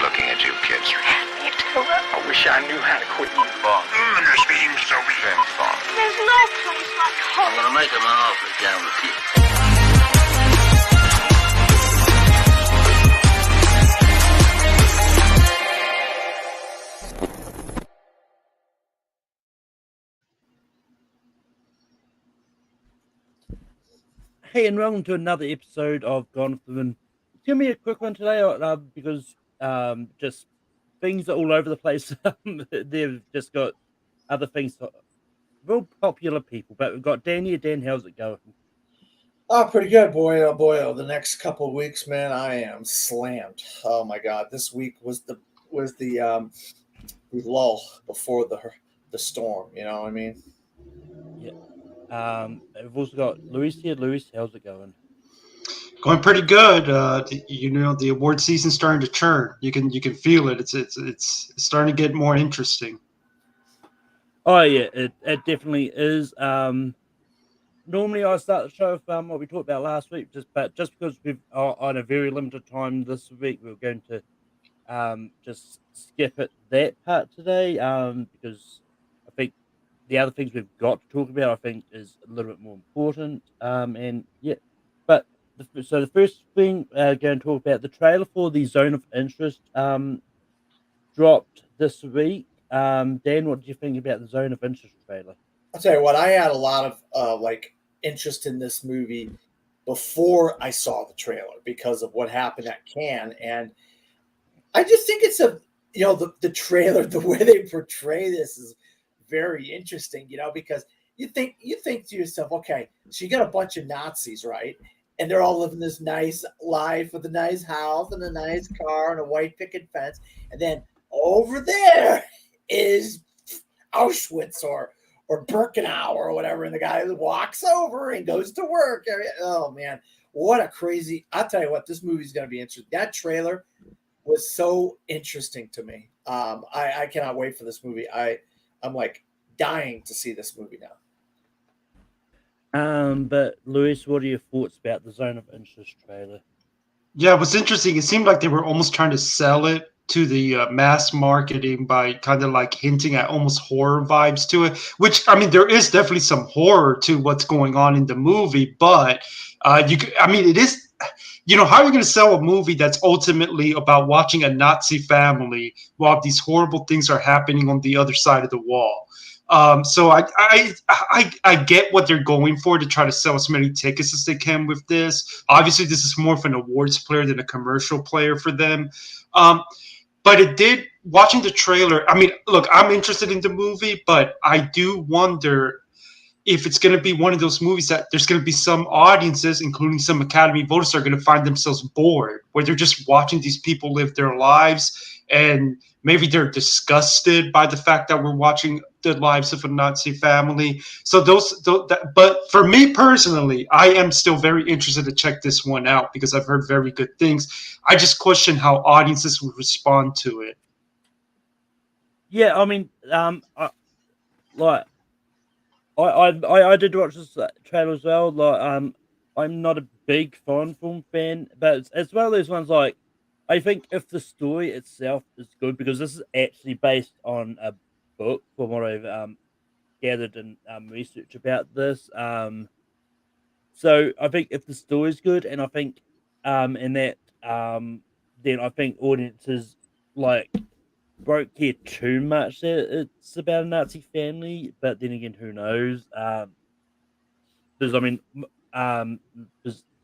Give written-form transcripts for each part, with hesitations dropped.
looking at you kids. Me too. I wish I knew how to quit eating bugs. This seems so James Bond. There's no place like home. I'm gonna make him an offer down the kid. Hey, and welcome to another episode of Gone with the Wind. It's going to be a quick one today because just things are all over the place. They've just got other things, real popular people. But we've got Dan here. Dan, how's it going? Oh, pretty good, boy. Oh, boy. Oh, the next couple of weeks, man, I am slammed. Oh, my God. This week was the lull before the storm. You know what I mean? Yeah. We've also got Luis here. Luis, how's it going? Going pretty good. The award season's starting to churn. You can feel it. It's starting to get more interesting. Oh yeah, it definitely is. Normally I start the show with what we talked about last week, just because we've on a very limited time this week, we're going to just skip that part today. Because I think the other things we've got to talk about, I think, is a little bit more important. And yeah, but the first thing going to talk about the trailer for the Zone of Interest dropped this week. Dan, what did you think about the Zone of Interest trailer? I'll tell you what, I had a lot of interest in this movie before I saw the trailer because of what happened at Cannes, and I just think it's the trailer, the way they portray this is very interesting, because you think to yourself, okay, so you got a bunch of Nazis, right? And they're all living this nice life with a nice house and a nice car and a white picket fence. And then over there is Auschwitz or Birkenau or whatever. And the guy walks over and goes to work. Oh, man, what a crazy. I'll tell you what, this movie's going to be interesting. That trailer was so interesting to me. I cannot wait for this movie. I'm like dying to see this movie now. But Luis, what are your thoughts about the Zone of Interest trailer? Yeah, what's interesting, it seemed like they were almost trying to sell it to the mass marketing by kind of like hinting at almost horror vibes to it, which, I mean, there is definitely some horror to what's going on in the movie, but it is, how are you going to sell a movie that's ultimately about watching a Nazi family while these horrible things are happening on the other side of the wall? So I get what they're going for to try to sell as many tickets as they can with this. Obviously, this is more of an awards player than a commercial player for them. But it did, watching the trailer, I mean, look, I'm interested in the movie, but I do wonder if it's going to be one of those movies that there's going to be some audiences, including some Academy voters, are going to find themselves bored, where they're just watching these people live their lives, and maybe they're disgusted by the fact that we're watching the lives of a Nazi family. So but for me personally, I am still very interested to check this one out because I've heard very good things. I just question how audiences would respond to it. Yeah, I mean, I did watch this trailer as well. I'm not a big foreign film fan, but it's one of those ones like, I think if the story itself is good, because this is actually based on a book, from what I've gathered in research about this. So I think if the story's good, and I think in that then I think audiences won't care too much that it's about a Nazi family. But then again, who knows? Because I mean,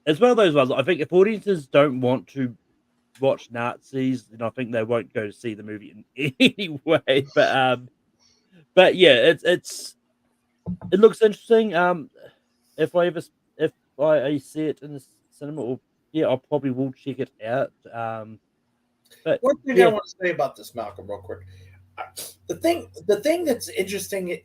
it's one of those ones. I think if audiences don't want to watch Nazis, then I think they won't go to see the movie in any way. But yeah, it looks interesting. If I see it in the cinema, I probably will check it out. But one thing I want to say about this, Malcolm, real quick. The thing that's interesting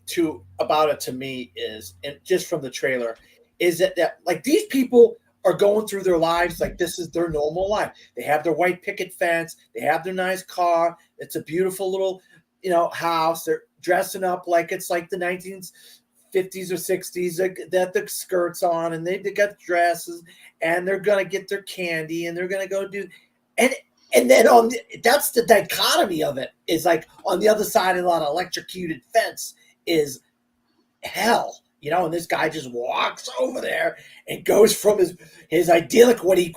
about it to me is, and just from the trailer, is that like these people are going through their lives like this is their normal life. They have their white picket fence. They have their nice car. It's a beautiful little, house. They're dressing up like it's like the 1950s or 60s that the skirts on, and they got dresses, and they're going to get their candy, and they're going to go do, and And then that's the dichotomy of it, is like on the other side of that electrocuted fence is hell, and this guy just walks over there and goes from his idyllic, what he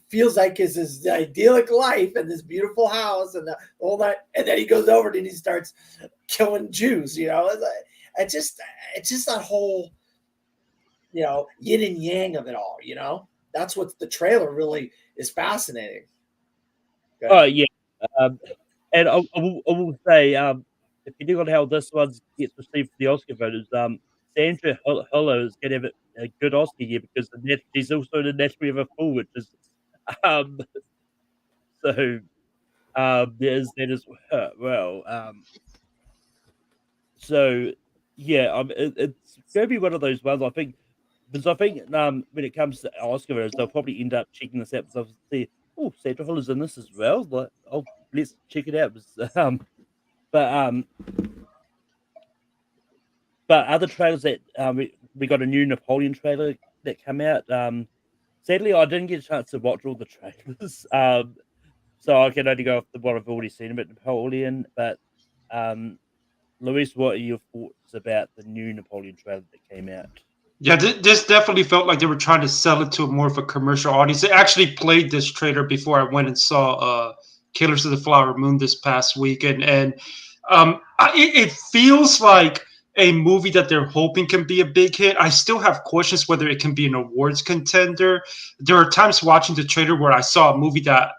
feels like is his idyllic life and this beautiful house and all that, and then he goes over and he starts killing Jews. It's just that whole yin and yang of it all. That's what the trailer really is fascinating. Okay. Oh yeah, and I will say, depending on how this one gets received for the Oscar voters, Sandra Hüller is going to have a good Oscar year because she's also in Anatomy of a Fool, which is so there's that as well. So yeah, it's going to be one of those ones. I think because when it comes to Oscar voters, they'll probably end up checking this out because they'll see, oh, Sandra Hüller's in this as well. Like, oh, let's check it out. But other trailers that we got a new Napoleon trailer that came out. Sadly, I didn't get a chance to watch all the trailers, so I can only go off the what I've already seen about Napoleon. But Luis, what are your thoughts about the new Napoleon trailer that came out? Yeah, this definitely felt like they were trying to sell it to more of a commercial audience. They actually played this trailer before I went and saw Killers of the Flower Moon this past weekend, and it feels like a movie that they're hoping can be a big hit. I still have questions whether it can be an awards contender. There are times watching the trailer where I saw a movie that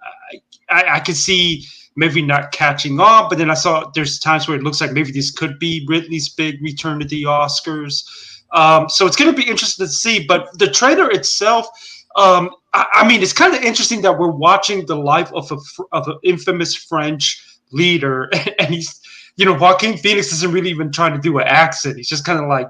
I could see maybe not catching on, but then there's times where it looks like maybe this could be Ridley's big return to the Oscars. So it's going to be interesting to see. But the trailer itself, I mean, it's kind of interesting that we're watching the life of an infamous French leader, and he's, Joaquin Phoenix isn't really even trying to do an accent. He's just kind of like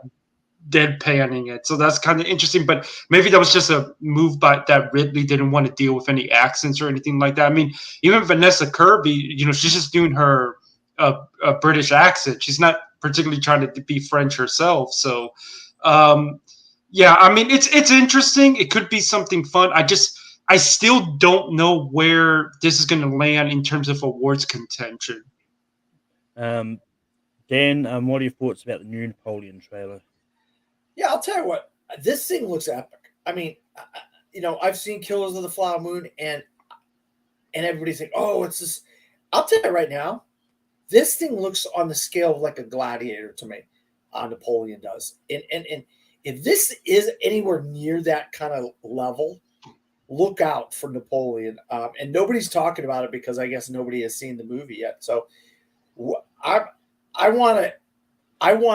deadpanning it. So that's kind of interesting. But maybe that was just a move that Ridley didn't want to deal with any accents or anything like that. I mean, even Vanessa Kirby, she's just doing her British accent. She's not particularly trying to be French herself. So, yeah, I mean, it's interesting. It could be something fun. I still don't know where this is going to land in terms of awards contention. Dan, what are your thoughts about the new Napoleon trailer? Yeah, I'll tell you what. This thing looks epic. I mean, I've seen Killers of the Flower Moon, and everybody's like, "Oh, it's this." I'll tell you right now, this thing looks on the scale of like a Gladiator to me. Napoleon does, and if this is anywhere near that kind of level, look out for Napoleon. And nobody's talking about it because I guess nobody has seen the movie yet. So I want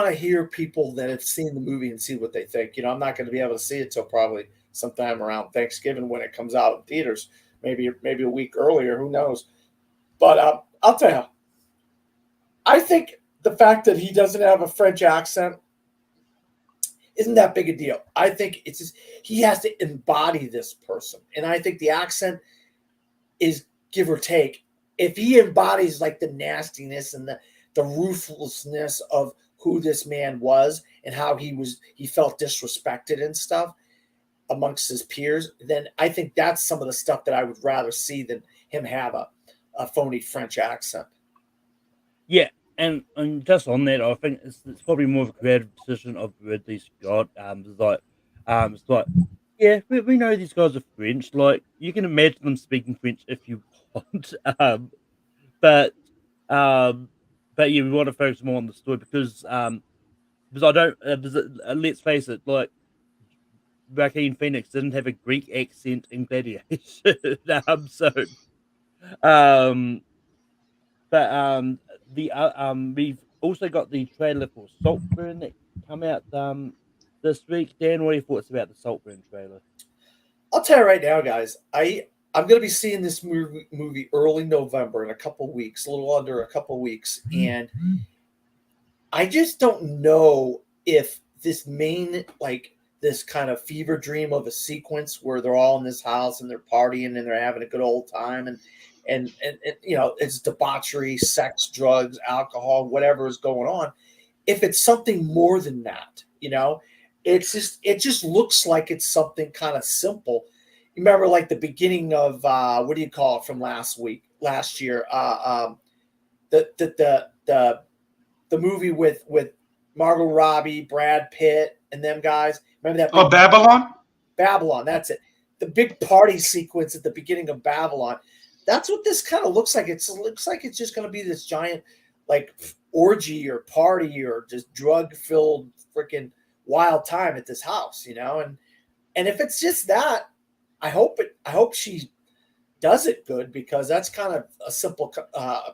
to hear people that have seen the movie and see what they think. I'm not going to be able to see it till probably sometime around Thanksgiving when it comes out in theaters, maybe a week earlier, who knows. But I'll tell you, I think the fact that he doesn't have a French accent isn't that big a deal. I think it's just he has to embody this person. And I think the accent is give or take. If he embodies like the nastiness and the ruthlessness of who this man was and how he felt disrespected and stuff amongst his peers, then I think that's some of the stuff that I would rather see than him have a phony French accent. Yeah. And just on that, I think it's probably more of a creative decision of Ridley Scott. It's like, yeah, we know these guys are French. Like, you can imagine them speaking French if you want. But yeah, we want to focus more on the story because I don't. Let's face it, like Joaquin Phoenix didn't have a Greek accent in Gladiator. We've also got the trailer for Saltburn that come out this week. Dan, what are your thoughts about the Saltburn trailer? I'll tell you right now, guys. I'm going to be seeing this movie early November in a couple weeks, a little under a couple weeks, and I just don't know if this this kind of fever dream of a sequence where they're all in this house and they're partying and they're having a good old time and it's debauchery, sex, drugs, alcohol, whatever is going on. If it's something more than that, it just looks like it's something kind of simple, you remember like the beginning of what do you call it from last year? The movie with Margot Robbie, Brad Pitt, and them guys. Remember that? Oh, Babylon? Babylon, that's it. The big party sequence at the beginning of Babylon. That's what this kind of looks like. It looks like it's just going to be this giant, like, orgy or party or just drug-filled freaking wild time at this house, you know. And if it's just that, I hope she does it good, because that's kind of a simple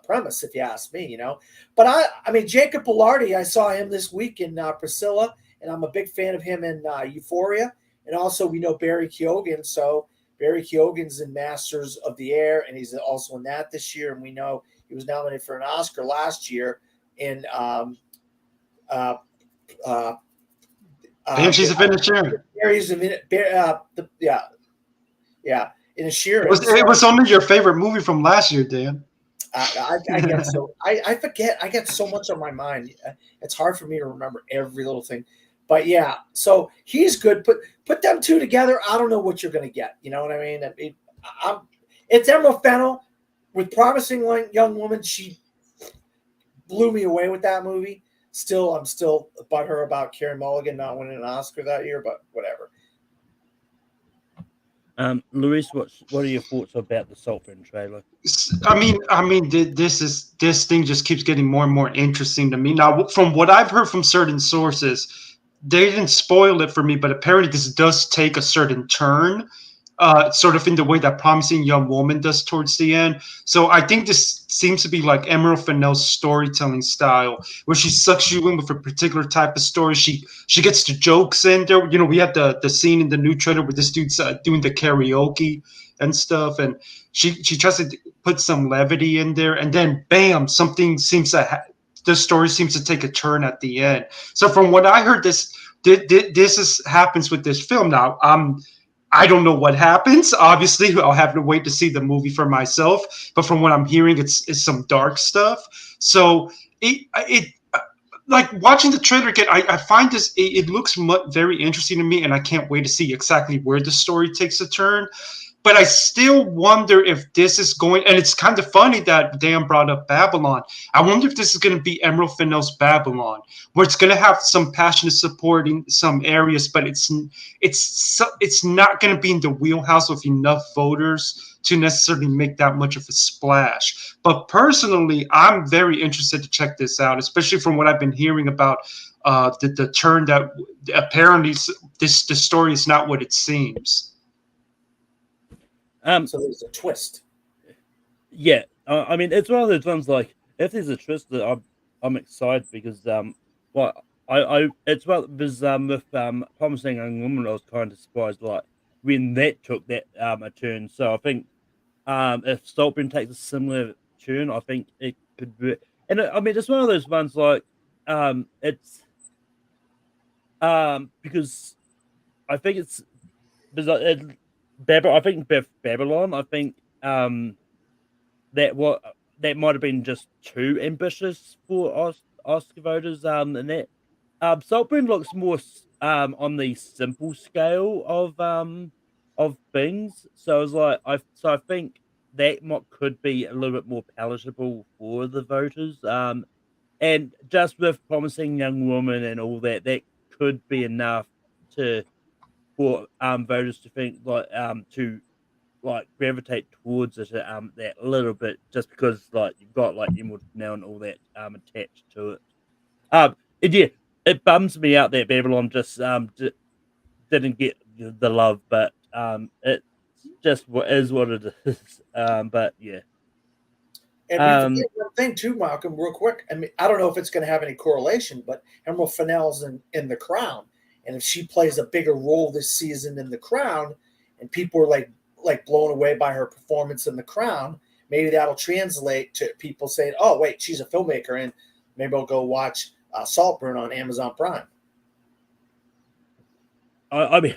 premise, if you ask me, you know. But I mean, Jacob Elordi, I saw him this week in Priscilla, and I'm a big fan of him in Euphoria. And also, we know Barry Keoghan. So Barry Keoghan's in Masters of the Air, and he's also in that this year. And we know he was nominated for an Oscar last year in Banshees of Inisherin. Yeah. In a sheer. It was only your favorite movie from last year, Dan. I guess so. I forget. I get so much on my mind. It's hard for me to remember every little thing. But yeah, so he's good. Put them two together. I don't know what you're going to get. You know what I mean? It's Emerald Fennell with Promising Young Woman. She blew me away with that movie. I'm still butthurt about Carey Mulligan not winning an Oscar that year, but whatever. Luis, what are your thoughts about the Saltburn trailer? I mean, this thing just keeps getting more and more interesting to me. Now, from what I've heard from certain sources, they didn't spoil it for me, but apparently this does take a certain turn, sort of in the way that Promising Young Woman does towards the end. So I think this seems to be like Emerald Fennell's storytelling style, where she sucks you in with a particular type of story. She gets the jokes in there. You know, we had the scene in the new trailer where this dude's doing the karaoke and stuff, and she tries to put some levity in there, and then bam, something seems to the story seems to take a turn at the end. So from what I heard, this happens with this film. Now, I don't know what happens. Obviously, I'll have to wait to see the movie for myself. But from what I'm hearing, it's some dark stuff. So it like watching the trailer again, I find this, it looks very interesting to me, and I can't wait to see exactly where the story takes a turn. But I still wonder if this is going, and it's kind of funny that Dan brought up Babylon. I wonder if this is going to be Emerald Fennell's Babylon, where it's going to have some passionate support in some areas, but it's not going to be in the wheelhouse of enough voters to necessarily make that much of a splash. But personally, I'm very interested to check this out, especially from what I've been hearing about the turn that apparently the story is not what it seems. So there's a twist. Yeah, I mean, it's one of those ones, like, if there's a twist, that I'm excited, because it's well, because with Promising Young Woman, I was kind of surprised, like, when that took that a turn. So I think if Saltburn takes a similar turn, I think it could be. And I mean, it's one of those ones, like, it's because I think it's because I think Babylon. I think that might have been just too ambitious for Oscar voters. And that Saltburn looks more on the simple scale of things. So I was like, I think that could be a little bit more palatable for the voters. And just with Promising Young Woman and all that, that could be enough for voters to think to gravitate towards it that little bit, just because you've got Emerald Fennell and all that attached to it. And yeah, it bums me out that Babylon just didn't get the love, but it just is what it is. But yeah. And we forget one thing too, Malcolm, real quick. I mean, I don't know if it's going to have any correlation, but Emerald Fennell's in The Crown, and if she plays a bigger role this season in The Crown, and people are like blown away by her performance in The Crown, maybe that'll translate to people saying, "Oh, wait, she's a filmmaker," and maybe I'll go watch Saltburn on Amazon Prime. I don't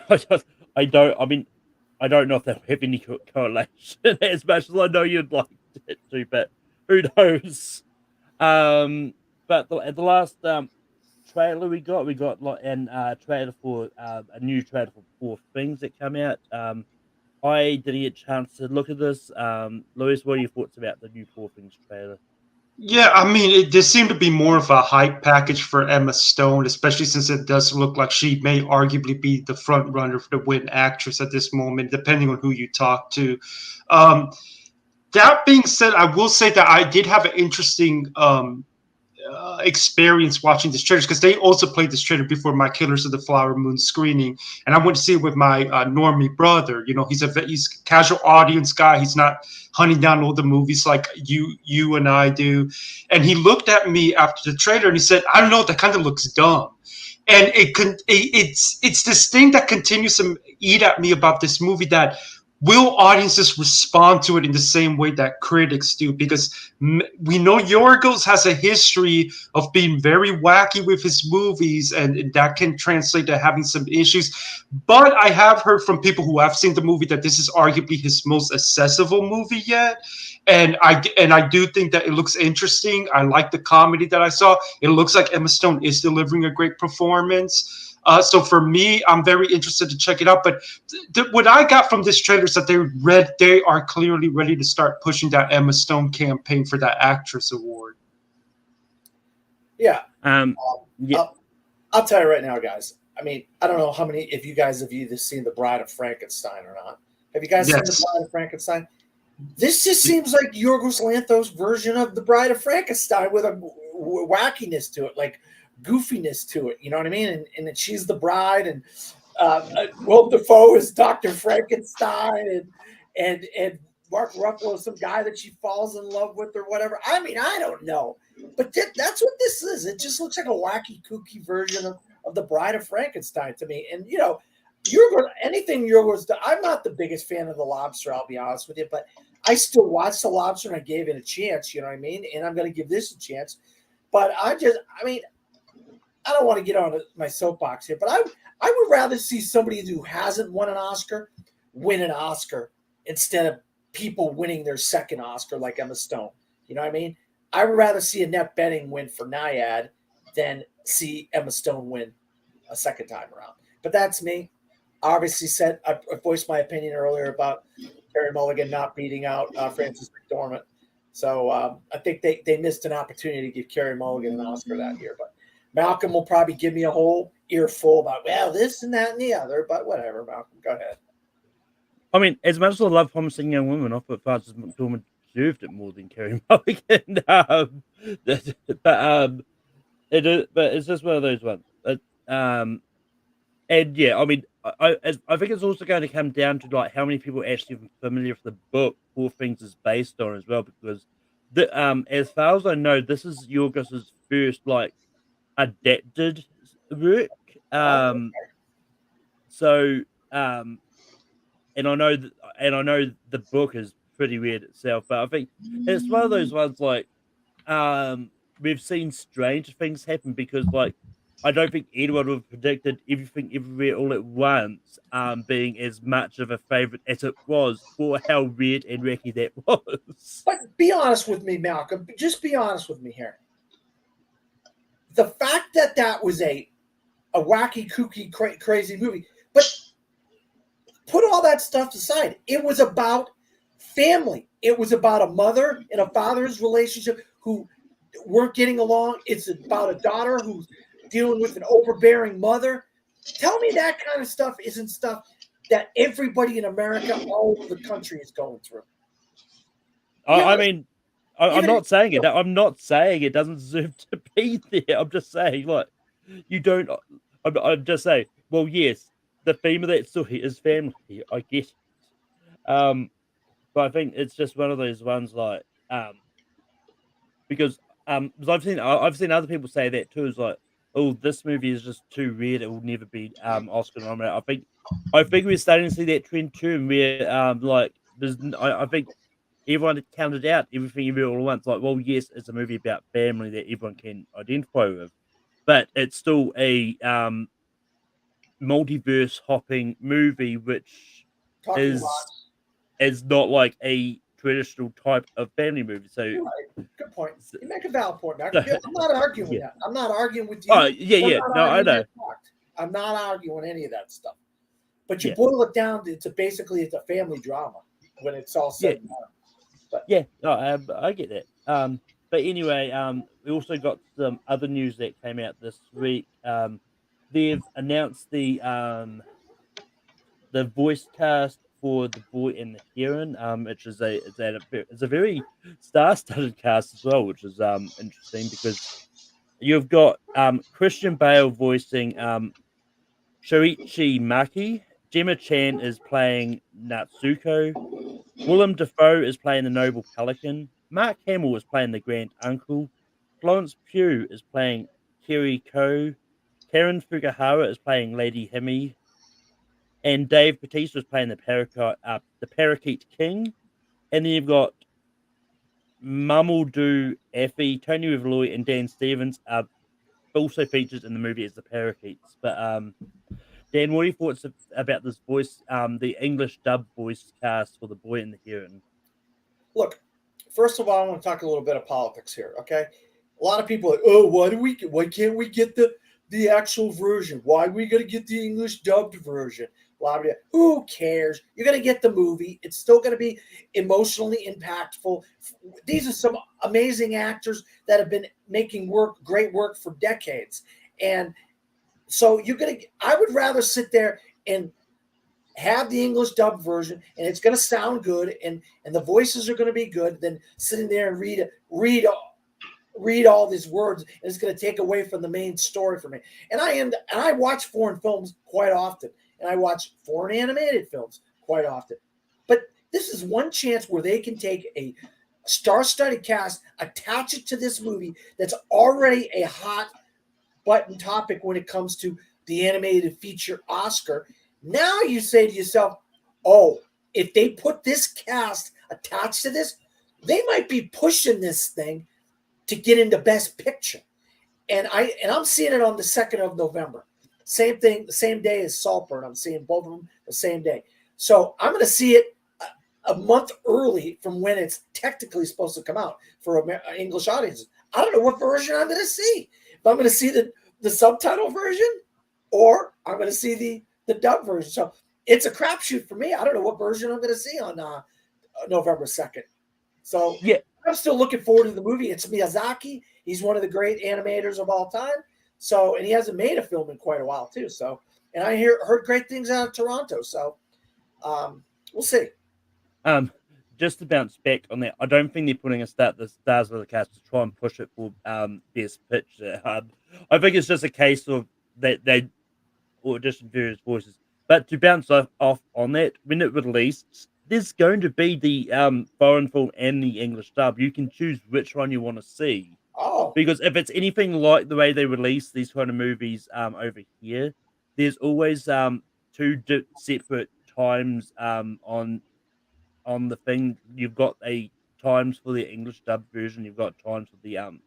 know if they'll have any correlation as much as I know you'd like it to, but who knows? But the last trailer we got trailer for a new trailer for Poor Things that come out. I didn't get a chance to look at this. Lewis, what are your thoughts about the new Poor Things trailer? Yeah, I mean, there seemed to be more of a hype package for Emma Stone, especially since it does look like she may arguably be the front runner for the win actress at this moment, depending on who you talk to. That being said, I will say that I did have an interesting experience watching this trailer because they also played this trailer before my Killers of the Flower Moon screening, and I went to see it with my normie brother. You know, he's a casual audience guy. He's not hunting down all the movies like you and I do. And he looked at me after the trailer and he said, "I don't know, that kind of looks dumb." And it's this thing that continues to eat at me about this movie, that will audiences respond to it in the same way that critics do? Because we know Yorgos has a history of being very wacky with his movies, and that can translate to having some issues. But I have heard from people who have seen the movie that this is arguably his most accessible movie yet. And I do think that it looks interesting. I like the comedy that I saw. It looks like Emma Stone is delivering a great performance. So for me, I'm very interested to check it out. But what I got from this trailer is that they are clearly ready to start pushing that Emma Stone campaign for that actress award. Yeah. Yeah. I'll tell you right now, guys. I mean, I don't know how many, if you guys have either seen The Bride of Frankenstein or not. Have you guys seen The Bride of Frankenstein? This just seems like Yorgos Lanthimos' version of The Bride of Frankenstein with a wackiness to it, like goofiness to it. You know what I mean? And she's the bride, and Willem Dafoe is Dr. Frankenstein, and Mark Ruffalo is some guy that she falls in love with or whatever. I mean, I don't know. But that's what this is. It just looks like a wacky, kooky version of The Bride of Frankenstein to me. And, you know, anything Yorgos does. I'm not the biggest fan of The Lobster, I'll be honest with you, but I still watched The Lobster and I gave it a chance, you know what I mean? And I'm going to give this a chance. But I don't want to get on my soapbox here, but I would rather see somebody who hasn't won an Oscar win an Oscar instead of people winning their second Oscar like Emma Stone. You know what I mean? I would rather see Annette Bening win for Nyad than see Emma Stone win a second time around. But that's me. I voiced my opinion earlier about Carey Mulligan not beating out Frances McDormand. So I think they missed an opportunity to give Carey Mulligan an Oscar that year. But Malcolm will probably give me a whole earful about, well, this and that and the other. But whatever, Malcolm, go ahead. I mean, as much as I love Promising Young Women, I thought Frances McDormand deserved it more than Carey Mulligan. But it's just one of those ones. And yeah, I mean, I think it's also going to come down to like how many people actually are familiar with the book Poor Things is based on as well, because as far as I know, this is Yorgos's first like adapted work. And I know the book is pretty weird itself, but I think it's one of those ones like we've seen strange things happen, because like I don't think anyone would have predicted Everything Everywhere All at Once being as much of a favorite as it was, for how weird and wacky that was. But be honest with me, Malcolm. Just be honest with me here. The fact that was a wacky, kooky, crazy movie, but put all that stuff aside. It was about family. It was about a mother and a father's relationship who weren't getting along. It's about a daughter who's dealing with an overbearing mother. Tell me that kind of stuff isn't stuff that everybody in America, all over the country, is going through. I'm not saying it. I'm not saying it doesn't deserve to be there. I'm just saying, like, you don't. I'm just saying. Well, yes, the theme of that story is family. I get it. But I think it's just one of those ones, like, because I've seen other people say that too. Is like, oh, this movie is just too weird. It will never be Oscar nominated. I think we're starting to see that trend too, where I think everyone counted out Everything Everywhere All at Once. Like, well, yes, it's a movie about family that everyone can identify with, but it's still a multiverse hopping movie, which is not like a traditional type of family movie. So, right. Good point. You make a valid point, Mark. I'm not arguing with that. I'm not arguing with you. Oh, yeah. No, I know. I'm not arguing any of that stuff. But you Yeah. boil it down to basically it's a family drama when it's all said and done. Yeah, no, I get that. But anyway, we also got some other news that came out this week. They've announced the voice cast for The Boy and the Heron, which is it's a very star-studded cast as well, which is interesting because you've got Christian Bale voicing Shoichi Maki. Gemma Chan is playing Natsuko. Willem Dafoe is playing the Noble Pelican. Mark Hamill is playing the Grand Uncle. Florence Pugh is playing Kiri Ko. Karen Fukuhara is playing Lady Himi. And Dave Bautista is playing the Parakeet King. And then you've got Mamoudou Afi, Tony Revoloi, and Dan Stevens are also featured in the movie as the parakeets. But Dan, what are your thoughts about this voice, the English dub voice cast for The Boy and the Heron? Look, first of all, I want to talk a little bit of politics here, okay? A lot of people are like, oh, why can't we get the actual version? Why are we going to get the English dubbed version? Blah, blah. Who cares? You're going to get the movie. It's still going to be emotionally impactful. These are some amazing actors that have been making great work for decades. And so I would rather sit there and have the English dub version, and it's going to sound good, and the voices are going to be good, than sitting there and read all these words, and it's going to take away from the main story for me. And I watch foreign films quite often, and I watch foreign animated films quite often. But this is one chance where they can take a star-studded cast, attach it to this movie that's already a hot button topic when it comes to the animated feature Oscar. Now you say to yourself, oh, if they put this cast attached to this, they might be pushing this thing to get into Best Picture. And I'm seeing it on the 2nd of November. Same thing, the same day as Saltburn. I'm seeing both of them the same day. So I'm going to see it a month early from when it's technically supposed to come out for English audiences. I don't know what version I'm going to see. If I'm going to see the subtitle version, or I'm going to see the dub version. So it's a crapshoot for me. I don't know what version I'm going to see on November 2nd. So yeah, I'm still looking forward to the movie. It's Miyazaki. He's one of the great animators of all time. So, and he hasn't made a film in quite a while too. So, and I heard great things out of Toronto. So, we'll see. Just to bounce back on that, I don't think they're putting the stars of the cast to try and push it for Best Picture. I think it's just a case of that they audition various voices. But to bounce off on that, when it released, there's going to be the foreign film and the English dub. You can choose which one you want to see. Oh, because if it's anything like the way they release these kind of movies over here, there's always two separate times on the thing. You've got times for the English dub version. You've got times for the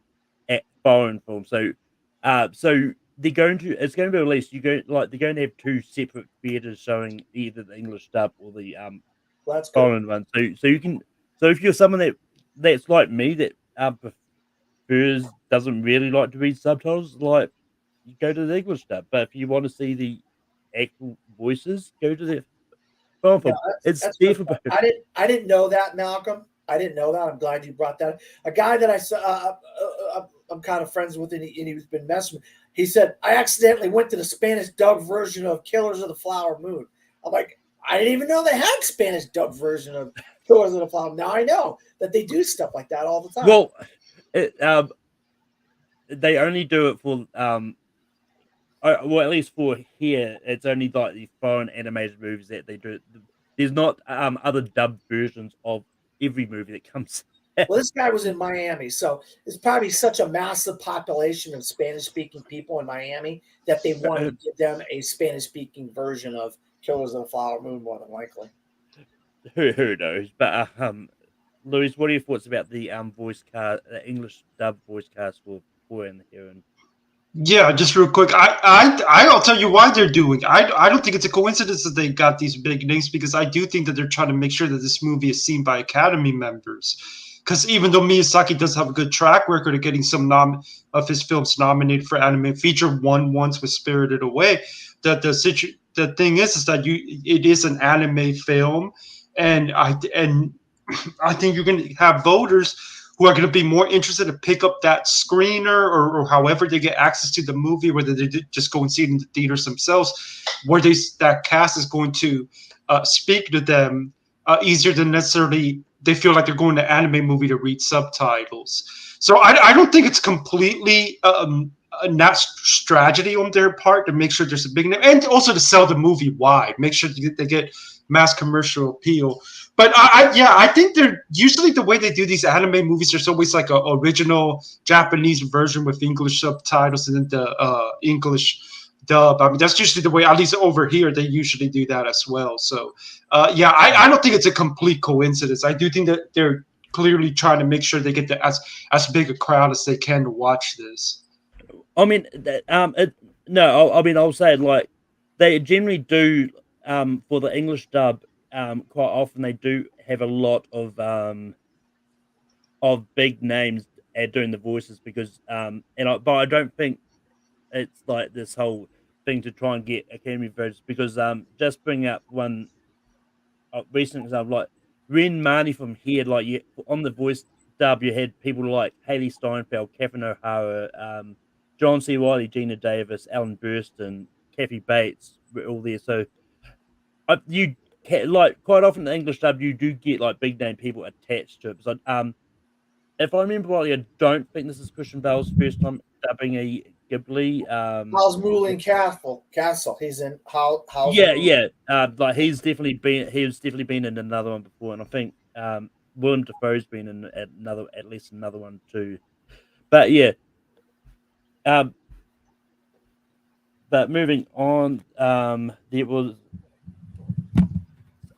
foreign film. So it's going to be released. They're going to have two separate theaters showing either the English dub or the that's foreign one. So you can. So if you're someone that's like me that doesn't really like to read subtitles, like you go to the English dub. But if you want to see the actual voices, go to the foreign film. It's different. I didn't know that, Malcolm. I didn't know that. I'm glad you brought that up. A guy that I saw, I'm kind of friends with, and he's been messing with. He said, I accidentally went to the Spanish dub version of Killers of the Flower Moon. I'm like, I didn't even know they had a Spanish dub version of Killers of the Flower Moon. Now I know that they do stuff like that all the time. Well, they only do it for well, at least for here, it's only like the foreign animated movies that they do. There's not other dubbed versions of every movie that comes. Well, this guy was in Miami, so there's probably such a massive population of Spanish-speaking people in Miami that they want to give them a Spanish-speaking version of Killers of the Flower Moon, more than likely. Who knows? But Louis, what are your thoughts about the voice cast, the English dub voice cast for Boy and the Heron? Yeah, just real quick. I'll tell you why they're doing. I don't think it's a coincidence that they got these big names, because I do think that they're trying to make sure that this movie is seen by Academy members. Because even though Miyazaki does have a good track record of getting some of his films nominated for animated feature, one once with Spirited Away, the thing is that it is an anime film, and I think you're going to have voters who are going to be more interested to pick up that screener or however they get access to the movie, whether they just go and see it in the theaters themselves, where that cast is going to speak to them easier than necessarily they feel like they're going to an anime movie to read subtitles. So I don't think it's completely not strategy on their part to make sure there's a big name, and also to sell the movie wide, make sure they get mass commercial appeal. But I think they're usually the way they do these anime movies. There's always like a original Japanese version with English subtitles and then the English dub. I mean, that's usually the way. At least over here, they usually do that as well. So, I don't think it's a complete coincidence. I do think that they're clearly trying to make sure they get as big a crowd as they can to watch this. I mean, I'll say like they generally do for the English dub. Quite often they do have a lot of big names doing the voices because but I don't think it's like this whole thing to try and get Academy votes because just bring up one recent example like Ren Marnie from here, like on the voice dub you had people like Haley Steinfeld, Catherine O'Hara, John C. Reilly, Gina Davis, Alan Burstyn, Kathy Bates were all there. So you like quite often in the English dub you do get like big name people attached to it. So if I remember rightly, I don't think this is Christian Bale's first time dubbing a Ghibli. Howl's Moving Castle. He's in Howl's like he's definitely been in another one before, and I think Willem Dafoe's been in at least another one too. But yeah, but moving on, there was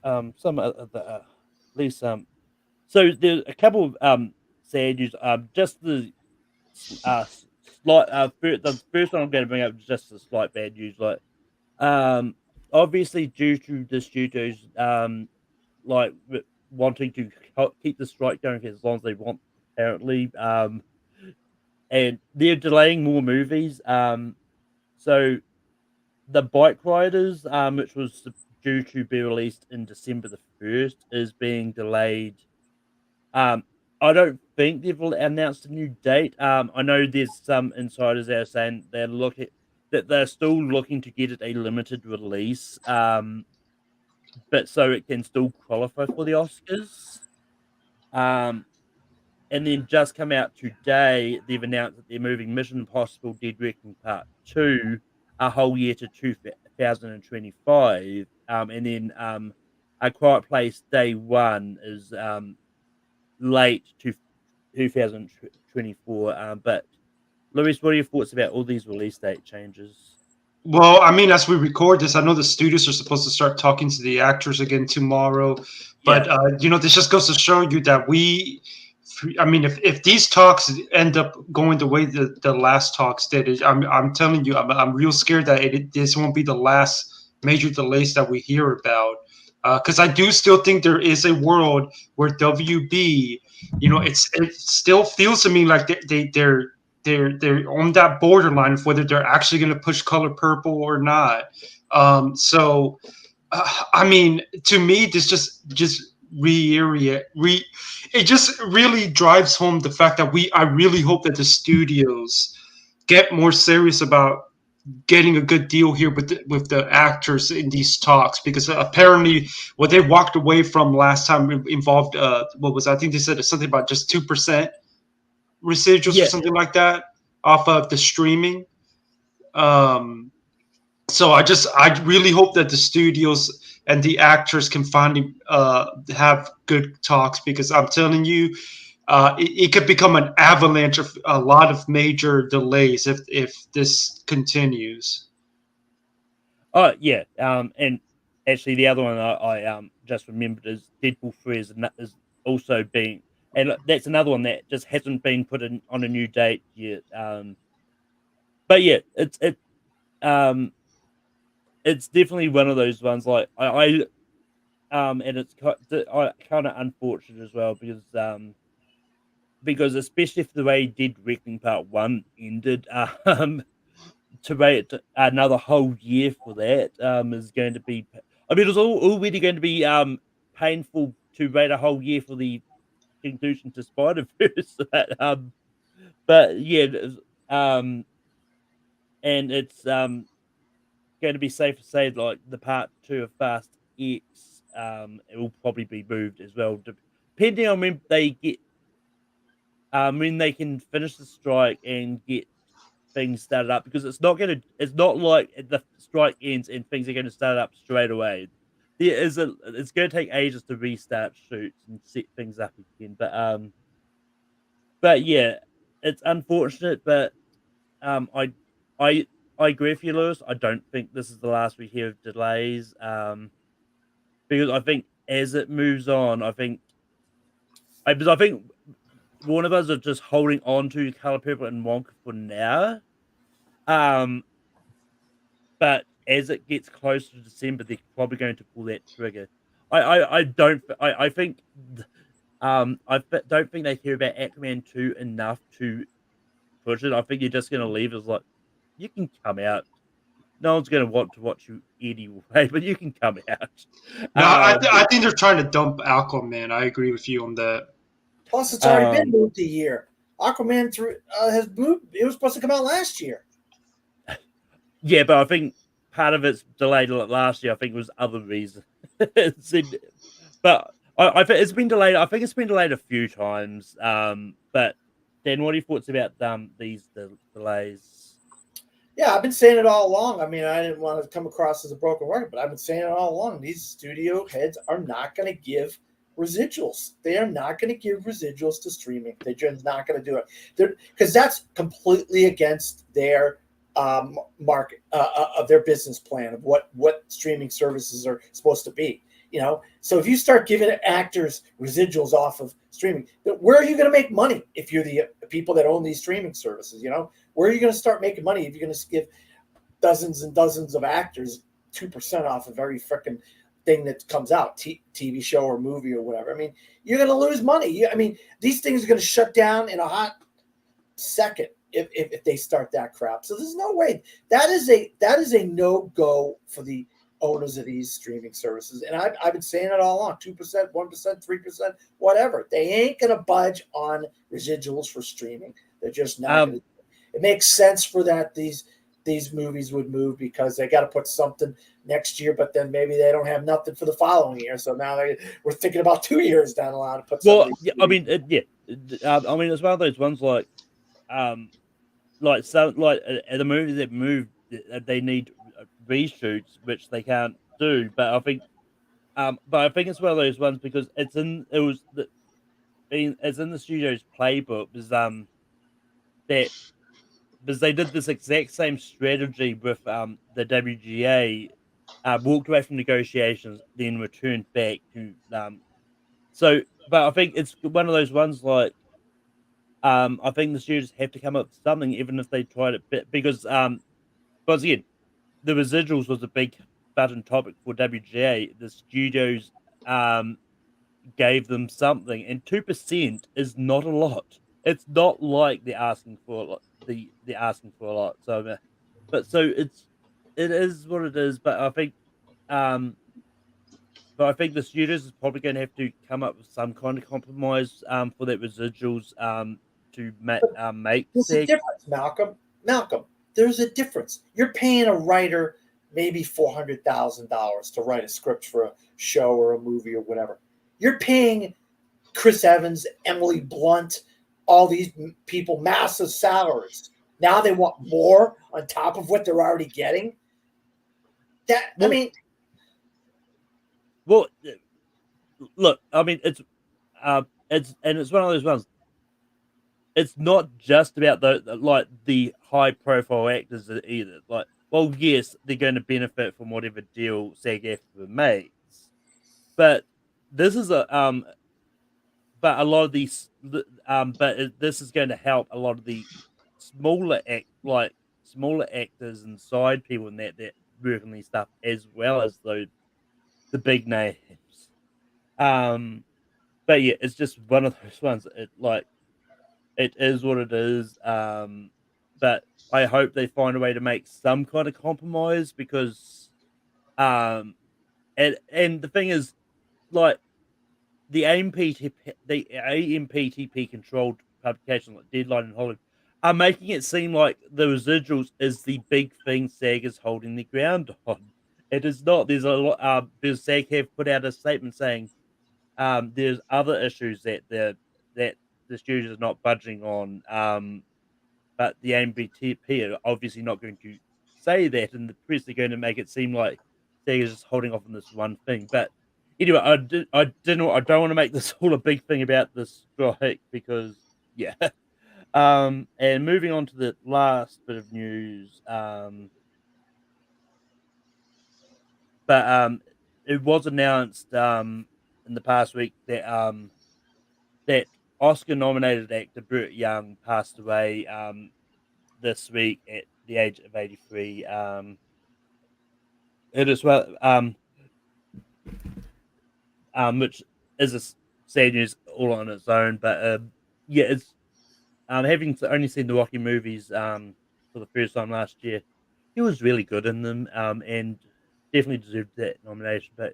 some of the at least so there's a couple of sad news. Just the slight the first one I'm going to bring up is just a slight bad news. Like obviously due to the studios like wanting to keep the strike going for as long as they want apparently, and they're delaying more movies. So the Bike Riders, which was due to be released in December the 1st, is being delayed. I don't think they've announced a new date. I know there's some insiders that are saying they're still looking to get it a limited release, but so it can still qualify for the Oscars. And then just come out today, they've announced that they're moving Mission Impossible: Dead Reckoning Part 2 a whole year to 2025. And then A Quiet Place Day 1 is late to 2024. But Luis, what are your thoughts about all these release date changes? Well, I mean, as we record this, I know the studios are supposed to start talking to the actors again tomorrow. But, this just goes to show you that if these talks end up going the way the last talks did, I'm telling you, I'm real scared that this won't be the last major delays that we hear about. Because I do still think there is a world where WB, it still feels to me like they're on that borderline of whether they're actually going to push Color Purple or not. To me, this just it just really drives home the fact that I really hope that the studios get more serious about getting a good deal here with the actors in these talks, because apparently what they walked away from last time involved I think they said something about just 2% residuals or something like that off of the streaming. So I really hope that the studios and the actors can finally have good talks, because I'm telling you, it could become an avalanche of a lot of major delays if this continues. Oh yeah, and actually the other one I just remembered is Deadpool 3 is also being, and that's another one that just hasn't been put on a new date yet. But yeah, it's definitely one of those ones. Like and it's kind of unfortunate as well, because especially if the way Dead Reckoning Part 1 ended, to wait another whole year for that is going to be. I mean, it's already going to be painful to wait a whole year for the conclusion to Spider-Verse. But yeah, and it's going to be safe to say like the part 2 of Fast X, it will probably be moved as well, depending on when they get, when they can finish the strike and get things started up, because it's not like the strike ends and things are going to start up straight away. It's going to take ages to restart shoots and set things up again. But yeah, it's unfortunate, but I agree with you, Lewis. I don't think this is the last we hear of delays. Because I think as it moves on, I think Warner Bros. Are just holding on to Color Purple and Wonka for now. But as it gets closer to December, they're probably going to pull that trigger. I don't think they care about Aquaman 2 enough to push it. I think you're just going to leave as like, you can come out. No one's going to want to watch you anyway, but you can come out. No, I think they're trying to dump Aquaman. I agree with you on that. Plus, it's already been moved a year. Aquaman 3 has moved. It was supposed to come out last year. Yeah, but I think part of it's delayed last year. I think it was other reasons. But I think it's been delayed. I think it's been delayed a few times. But Dan, what are your thoughts about these delays? Yeah, I've been saying it all along. I mean, I didn't want to come across as a broken record, but I've been saying it all along. These studio heads are not going to give residuals. They are not going to give residuals to streaming. They're just not going to do it. Because that's completely against their market of their business plan of what streaming services are supposed to be. You know, so if you start giving actors residuals off of streaming, where are you going to make money if you're the people that own these streaming services? You know, where are you going to start making money if you're going to give dozens and dozens of actors 2% off of every freaking thing that comes out, TV show or movie or whatever? I mean, you're going to lose money. I mean, these things are going to shut down in a hot second if they start that crap. So there's no way. That is a no-go for the owners of these streaming services. And I've been saying it all along, 2%, 1%, 3%, whatever. They ain't going to budge on residuals for streaming. They're just not going to. It makes sense for that these movies would move because they got to put something next year, but then maybe they don't have nothing for the following year. So now we're thinking about 2 years down the line to put something. Well, yeah, I mean, it's one of those ones like the movies that move, they need reshoots, which they can't do. But I think it's one of those ones because it's in the studio's playbook because they did this exact same strategy with the WGA, walked away from negotiations, then returned back to but I think it's one of those ones like I think the studios have to come up with something, even if they tried it, because again, the residuals was a big button topic for WGA. The studios gave them something, and 2% is not a lot. It's not like they're asking for a lot. They're asking for a lot. So, it is what it is. But I think the studios is probably going to have to come up with some kind of compromise for that residuals to make. There's a difference, Malcolm. There's a difference. You're paying a writer maybe $400,000 to write a script for a show or a movie or whatever. You're paying Chris Evans, Emily Blunt, all these people massive Well, salaries. Now they want more on top of what they're already getting. Well, look, I mean, it's one of those ones. It's not just about the high profile actors either. Like, well, yes, they're going to benefit from whatever deal SAG-AFTRA makes, but this is but a lot of these, this is going to help a lot of the smaller actors and side people and that work on these stuff as well as the big names. But yeah, it's just one of those ones. It is what it is. But but I hope they find a way to make some kind of compromise because, and the thing is, like the AMPTP controlled publications like Deadline and Hollywood are making it seem like the residuals is the big thing SAG is holding the ground on. It is not. There's a lot. Because SAG have put out a statement saying, there's other issues that the studio is not budging on. But the AMPTP are obviously not going to say that, and the press are going to make it seem like SAG is just holding off on this one thing. But anyway, I don't want to make this all a big thing about this strike because, yeah. And moving on to the last bit of news, but it was announced in the past week that that Oscar-nominated actor Burt Young passed away this week at the age of 83. It is which is a sad news all on its own, but yeah, it's having only seen the Rocky movies for the first time last year, he was really good in them and definitely deserved that nomination. But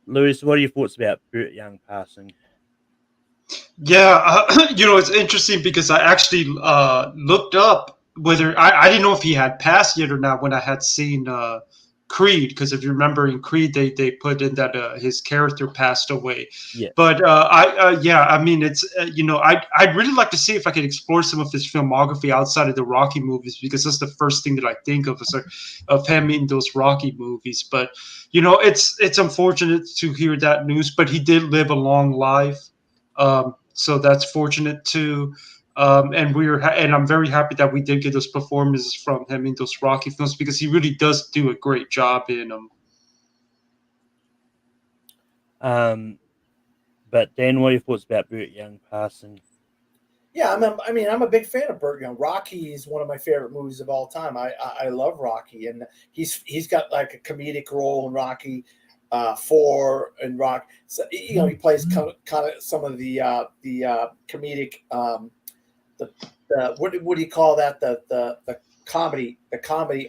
Lewis, what are your thoughts about Burt Young passing? Yeah, it's interesting because I actually looked up whether I didn't know if he had passed yet or not when I had seen Creed, because if you remember in Creed they put in that his character passed away. Yeah. But I mean it's I'd really like to see if I could explore some of his filmography outside of the Rocky movies, because that's the first thing that I think of of him in those Rocky movies. But it's unfortunate to hear that news, but he did live a long life. So that's fortunate too. And and I'm very happy that we did get those performances from him in those Rocky films, because he really does do a great job in them. But Dan, what are your thoughts about Burt Young passing? Yeah, I'm a big fan of Burt Young. Rocky is one of my favorite movies of all time. I love Rocky, and he's got like a comedic role in Rocky 4 and Rock. So, he plays kind of some of the comedic. What do you call that? The comedy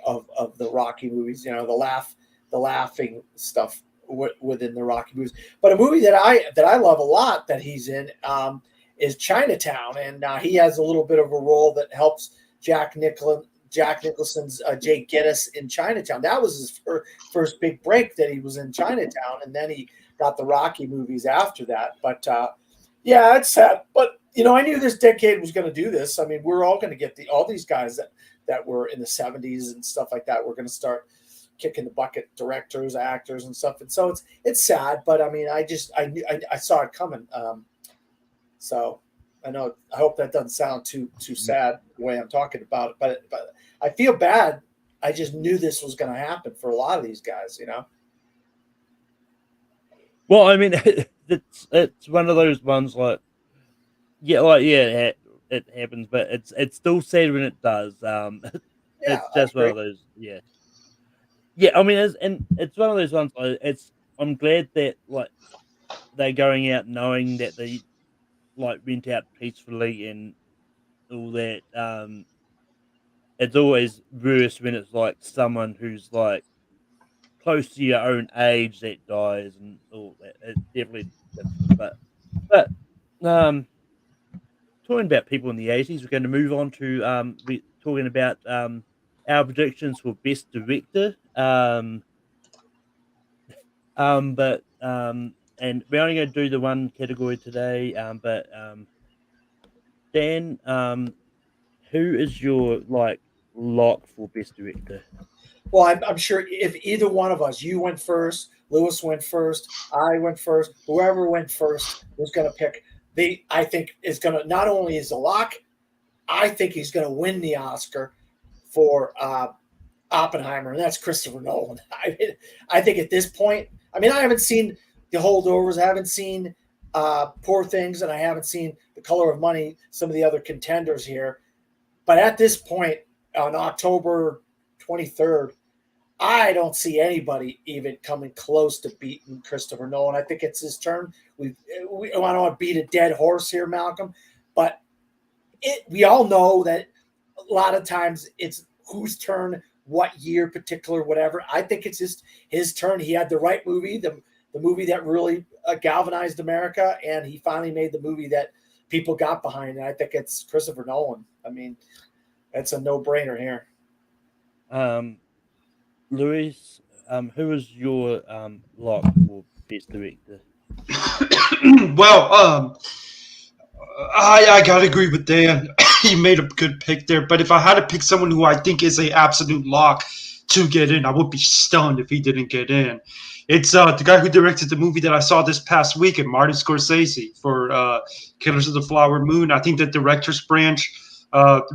of the Rocky movies. The laughing stuff within the Rocky movies. But a movie that I love a lot that he's in is Chinatown, and he has a little bit of a role that helps Jack Nicholson's Jay Gittes in Chinatown. That was his first big break, that he was in Chinatown, and then he got the Rocky movies after that. But yeah, it's sad. But I knew this decade was going to do this. I mean, we're all going to get all these guys that were in the 70s and stuff like that. We're going to start kicking the bucket, directors, actors, and stuff. And so it's sad. But I mean, I saw it coming. So I hope that doesn't sound too sad the way I'm talking about it, but I feel bad. I just knew this was going to happen for a lot of these guys, Well, I mean, it's one of those ones it happens, but it's still sad when it does. It's just one of those, yeah. I mean, it's one of those ones. I'm glad that they're going out knowing that they went out peacefully and all that. It's always worse when it's someone who's close to your own age that dies and all that. It's definitely different. But talking about people in the 80s, we're going to move on to talking about our predictions for Best Director. And we're only going to do the one category today. Dan, who is your lock for Best Director? Well, I'm sure if either one of us, you went first, Lewis went first, I went first, whoever went first was going to pick. I think is going to, not only is a lock, I think he's going to win the Oscar for Oppenheimer, and that's Christopher Nolan. I think at this point, I haven't seen The Holdovers, I haven't seen Poor Things, and I haven't seen The Color of Money, some of the other contenders here. But at this point, on October 23rd, I don't see anybody even coming close to beating Christopher Nolan. I think it's his turn. I don't want to beat a dead horse here, Malcolm, but we all know that lot of times it's whose turn, what year, particular, whatever. I think it's just his turn. He had the right movie, the movie that really galvanized America, and he finally made the movie that people got behind. And I think it's Christopher Nolan. I mean, it's a no-brainer here. Luis, who is your lock for best director? Well, I gotta agree with Dan. He made a good pick there. But if I had to pick someone who I think is a absolute lock to get in, I would be stunned if he didn't get in. It's the guy who directed the movie that I saw this past weekend, Martin Scorsese, for Killers of the Flower Moon. I think the director's branch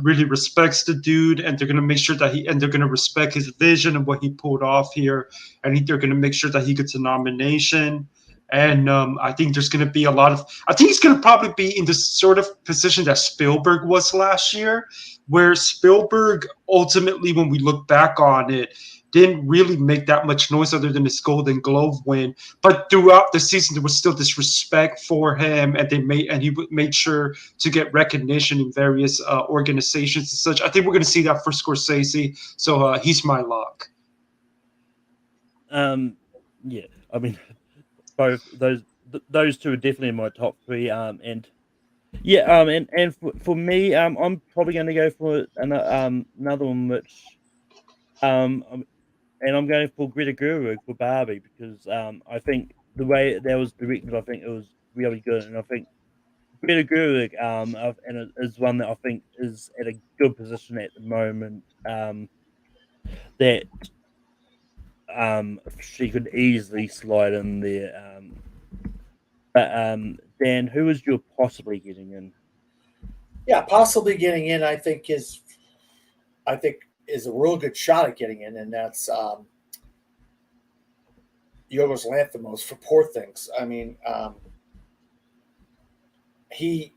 really respects the dude, and they're gonna make sure that they're gonna respect his vision and what he pulled off here. And they're gonna make sure that he gets a nomination. And I think there's going to be I think he's going to probably be in the sort of position that Spielberg was last year, where Spielberg ultimately, when we look back on it, didn't really make that much noise other than his Golden Globe win. But throughout the season, there was still this respect for him, and he made sure to get recognition in various organizations and such. I think we're going to see that for Scorsese. So he's my lock. Yeah, I mean, both those two are definitely in my top three. And for me, I'm probably going to go for another one, which and I'm going for Greta Gerwig for Barbie, because I think the way that was directed, I think it was really good, and I think Greta Gerwig and is one that I think is at a good position at the moment. That she could easily slide in there. But Dan, who is you possibly getting in? Yeah, possibly getting in, I think is a real good shot at getting in, and that's Yorgos Lanthimos for Poor Things. I mean, he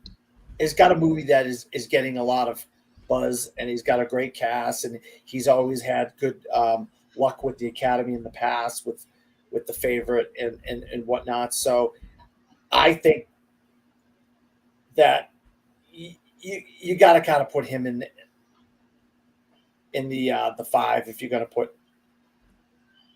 has got a movie that is getting a lot of buzz, and he's got a great cast, and he's always had good luck with the Academy in the past with The Favorite and whatnot. So I think that you got to kind of put him in the five if you're going to put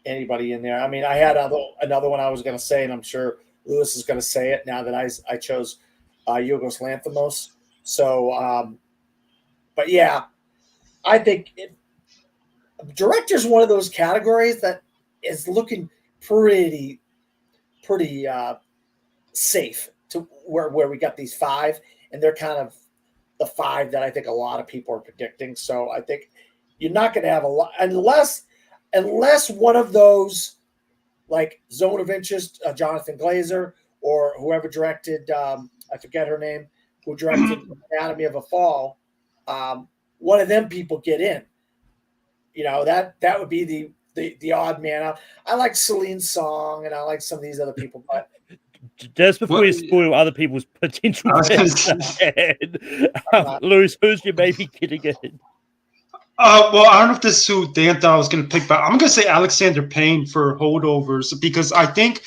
anybody in there. I mean, I had another one I was going to say, and I'm sure Lewis is going to say it now that I chose Yorgos Lanthimos. So, but yeah, I think director's one of those categories that is looking pretty safe to where we got these five, and they're kind of the five that I think a lot of people are predicting. So I think you're not going to have a lot unless one of those, like Zone of Interest, Jonathan Glazer, or whoever directed, I forget her name, who directed Anatomy of a Fall. One of them people get in. You know, that would be the odd man out. I like Celine Song, and I like some of these other people, but just before you spoil other people's potential, Lewis, who's your maybe getting in? Well, I don't know if this is who Dan thought I was going to pick, but I'm going to say Alexander Payne for Holdovers, because I think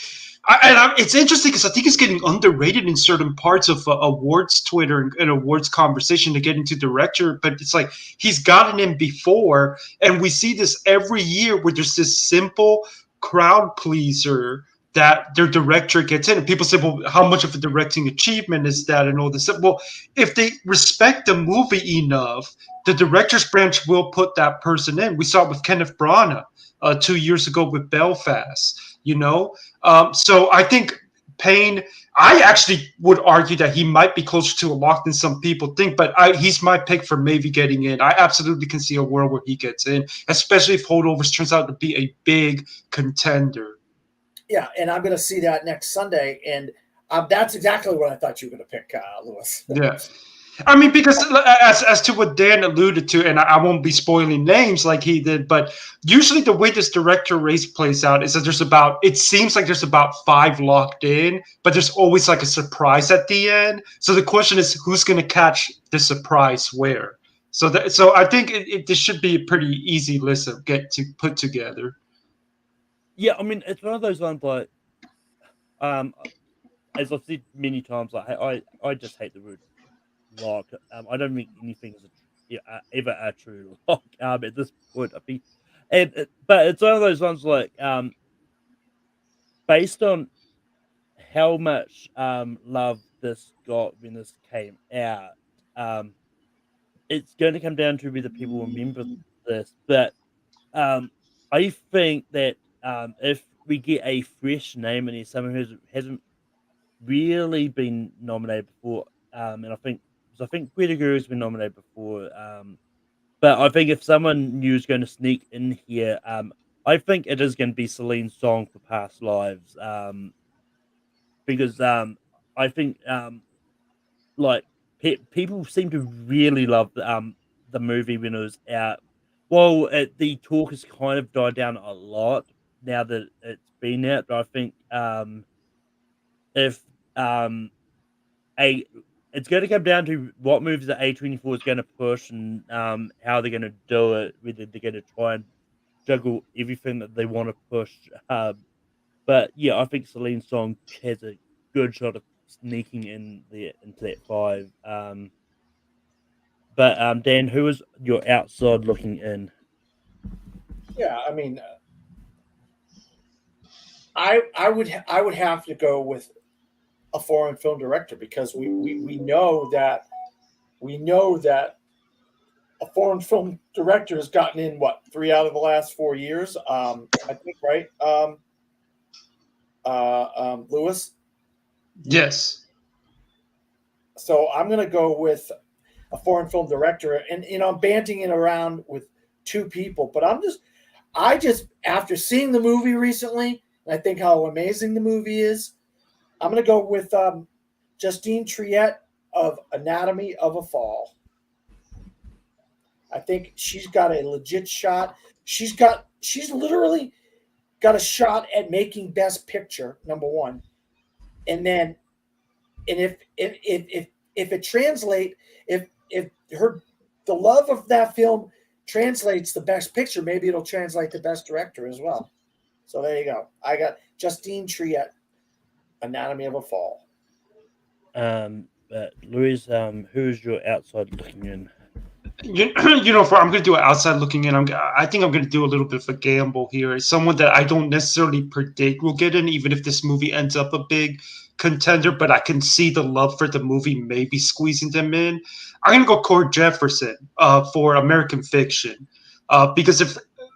it's interesting because I think it's getting underrated in certain parts of awards Twitter and awards conversation to get into director. But it's like he's gotten in before, and we see this every year where there's this simple crowd pleaser that their director gets in. And people say, well, how much of a directing achievement is that and all this? Well, if they respect the movie enough, the director's branch will put that person in. We saw it with Kenneth Branagh 2 years ago with Belfast. You know, so I think Payne, I actually would argue that he might be closer to a lock than some people think, but he's my pick for maybe getting in. I absolutely can see a world where he gets in, especially if Holdovers turns out to be a big contender. Yeah, and I'm going to see that next Sunday, and that's exactly what I thought you were going to pick, Lewis. Yeah. I mean, because as to what Dan alluded to, and I won't be spoiling names like he did, but usually the way this director race plays out is that it seems like there's about 5 locked in, but there's always like a surprise at the end. So the question is, who's going to catch the surprise where? So I think this should be a pretty easy list to get to put together. Yeah, I mean, it's one of those ones like, as I've said many times, like I just hate the word lock. I don't think anything is ever a true lock. At this point, I think, but it's one of those ones like based on how much love this got when this came out, it's going to come down to whether people remember this. But I think that if we get a fresh name and someone who hasn't really been nominated before, and I think Greta Gerwig's been nominated before, but I think if someone new is going to sneak in here, I think it is going to be Celine Song for Past Lives, because I think like people seem to really love the movie when it was out. Well, the talk has kind of died down a lot now that it's been out. But I think if it's going to come down to what movies that A24 is going to push and how they're going to do it. Whether they're going to try and juggle everything that they want to push. But yeah, I think Celine Song has a good shot of sneaking into that 5. But Dan, who is your outside looking in? Yeah, I mean, I would have to go with a foreign film director because we know that a foreign film director has gotten in 3 out of the last 4 years. I think, right? Lewis. Yes. So I'm going to go with a foreign film director, and I'm banting it around with 2 people, but I just after seeing the movie recently, and I think how amazing the movie is, I'm going to go with Justine Triet of Anatomy of a Fall. I think she's got a legit shot. She's literally got a shot at making Best Picture, number 1, and then, and if it translate, if the love of that film translates to Best Picture, maybe it'll translate to Best Director as well. So there you go. I got Justine Triet, Anatomy of a Fall. But Louise, who's your outside looking in? I'm going to do an outside looking in. I think I'm going to do a little bit of a gamble here. It's someone that I don't necessarily predict will get in, even if this movie ends up a big contender, but I can see the love for the movie maybe squeezing them in. I'm going to go Cord Jefferson for American Fiction, because if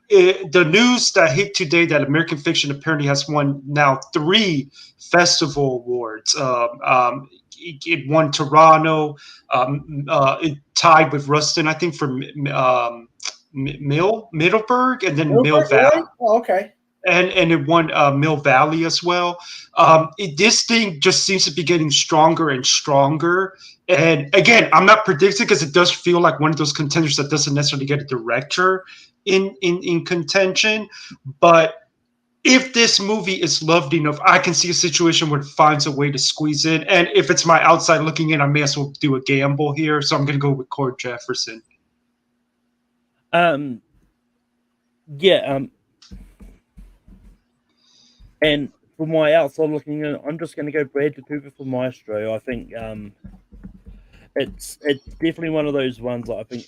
the news that hit today that American Fiction apparently has won now 3 festival awards. It won Toronto. It tied with Rustin, I think, for Middleburg, and then Mill Valley. Really? Oh, okay. And it won Mill Valley as well. This thing just seems to be getting stronger and stronger. And again, I'm not predicting because it does feel like one of those contenders that doesn't necessarily get a director in contention. But if this movie is loved enough, I can see a situation where it finds a way to squeeze in. And if it's my outside looking in, I may as well do a gamble here. So I'm going to go with Cord Jefferson. Yeah. And for my outside looking in, I'm just going to go Bradley Cooper for Maestro. I think it's definitely one of those ones that I think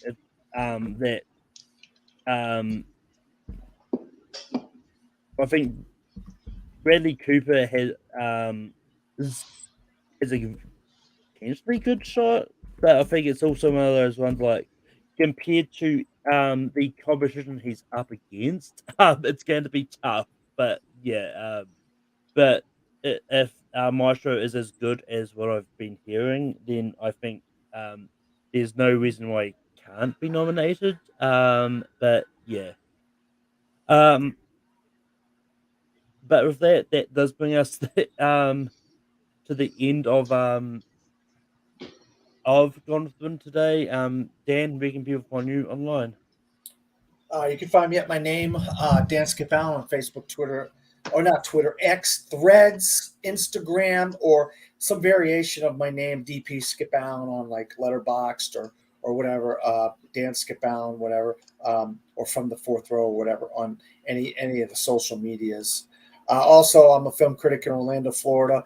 I think Bradley Cooper has a potentially good shot, but I think it's also one of those ones like compared to the competition he's up against, it's going to be tough. But yeah, but if Maestro is as good as what I've been hearing, then I think there's no reason why he can't be nominated. But yeah. But with that does bring us to the end of Gonfman today. Dan, where can people find you online? You can find me at my name, Dan Skip Allen, on Facebook, Twitter, or not Twitter, X, Threads, Instagram, or some variation of my name, DP Skip Allen, on like Letterboxd or whatever, Dan Skip Allen, whatever, or From the Fourth Row, or whatever, on any of the social medias. Also, I'm a film critic in Orlando, Florida.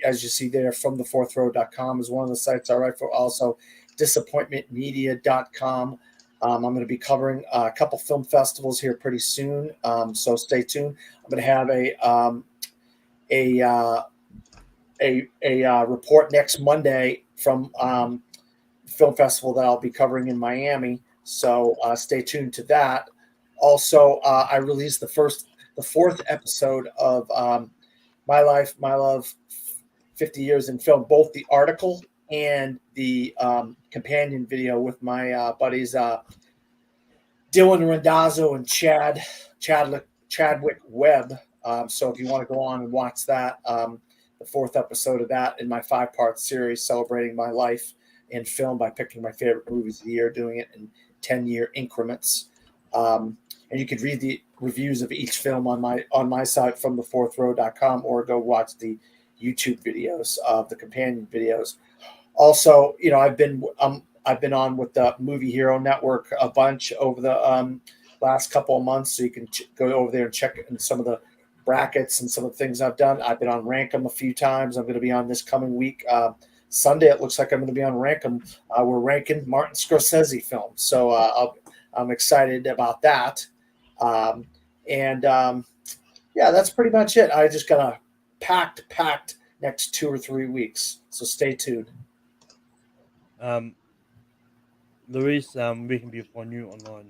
As you see there, FromTheFourthRow.com is one of the sites I write for. Also, disappointmentmedia.com. I'm going to be covering a couple film festivals here pretty soon, so stay tuned. I'm going to have a report next Monday from film festival that I'll be covering in Miami. So stay tuned to that. Also, I released the fourth episode of My Life, My Love, 50 Years in Film, both the article and the companion video with my buddies Dylan Randazzo and Chadwick Webb. So if you want to go on and watch that, the fourth episode of that in my 5-part series celebrating my life in film by picking my favorite movies of the year, doing it in 10-year increments. And you can read the reviews of each film on my site from thefourthrow.com, or go watch the YouTube videos of the companion videos. Also, I've been on with the Movie Hero Network a bunch over the last couple of months, so you can go over there and check some of the brackets and some of the things I've done. I've been on Rankum a few times. I'm going to be on this coming week. Sunday, it looks like I'm going to be on Rankum. We're ranking Martin Scorsese films, so I'm excited about that. Yeah, that's pretty much it. I just got a packed next 2 or 3 weeks, so stay tuned. Luis, we can be on you online.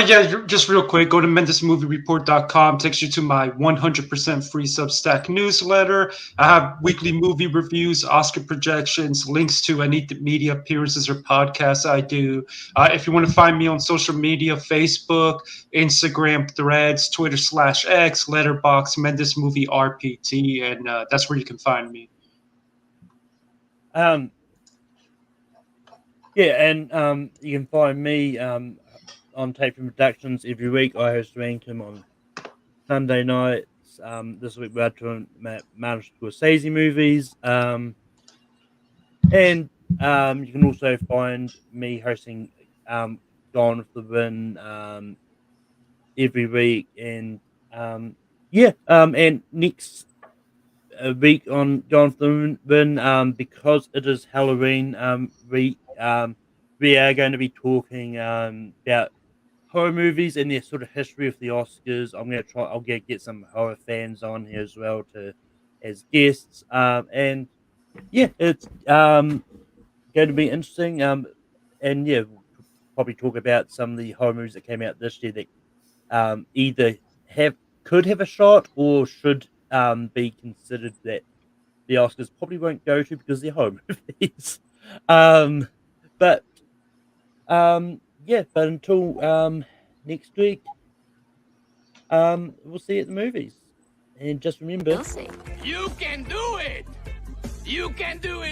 Yeah, just real quick, go to MendesMovieReport.com. Takes you to my 100% free Substack newsletter. I have weekly movie reviews, Oscar projections, links to any media appearances or podcasts I do. If you want to find me on social media, Facebook, Instagram, Threads, Twitter /X, Letterboxd, Mendes Movie RPT, and that's where you can find me. Yeah, and you can find me on Tape Film Productions every week. I host Rankum on Sunday nights. This week we're doing Martin Scorsese movies. And you can also find me hosting Gone with the Wind every week. And and next week on Gone with the Wind, because it is Halloween week, we are going to be talking about horror movies and their sort of history of the Oscars. I'll get some horror fans on here as well as guests. And yeah, it's going to be interesting. And yeah, we'll probably talk about some of the horror movies that came out this year that either could have a shot or should be considered that the Oscars probably won't go to because they're horror movies. But until next week, we'll see you at the movies. And just remember, You can do it! You can do it!